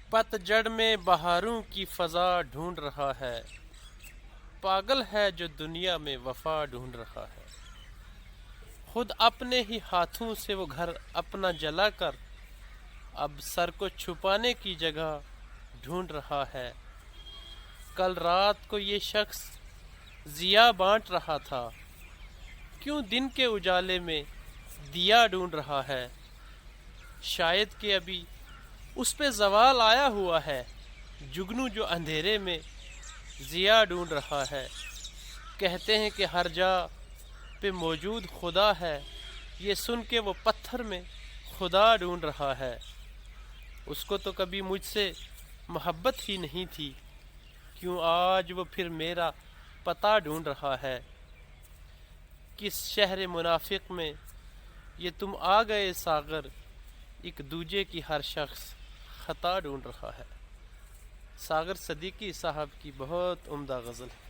پتجھڑ میں بہاروں کی فضا ڈھونڈ رہا ہے، پاگل ہے جو دنیا میں وفا ڈھونڈ رہا ہے۔ خود اپنے ہی ہاتھوں سے وہ گھر اپنا جلا کر اب سر کو چھپانے کی جگہ ڈھونڈ رہا ہے۔ کل رات کو یہ شخص ضیا بانٹ رہا تھا، کیوں دن کے اجالے میں دیا ڈھونڈ رہا ہے؟ شاید کہ ابھی اس پہ زوال آیا ہوا ہے، جگنو جو اندھیرے میں ضیا ڈھونڈ رہا ہے۔ کہتے ہیں کہ ہر جا پہ موجود خدا ہے، یہ سن کے وہ پتھر میں خدا ڈھونڈ رہا ہے۔ اس کو تو کبھی مجھ سے محبت ہی نہیں تھی، کیوں آج وہ پھر میرا پتہ ڈھونڈ رہا ہے؟ کس شہر منافق میں یہ تم آ گئے ساغر، ایک دوجے کی ہر شخص خطا ڈھونڈ رہا ہے۔ ساغر صدیقی صاحب کی بہت عمدہ غزل ہے۔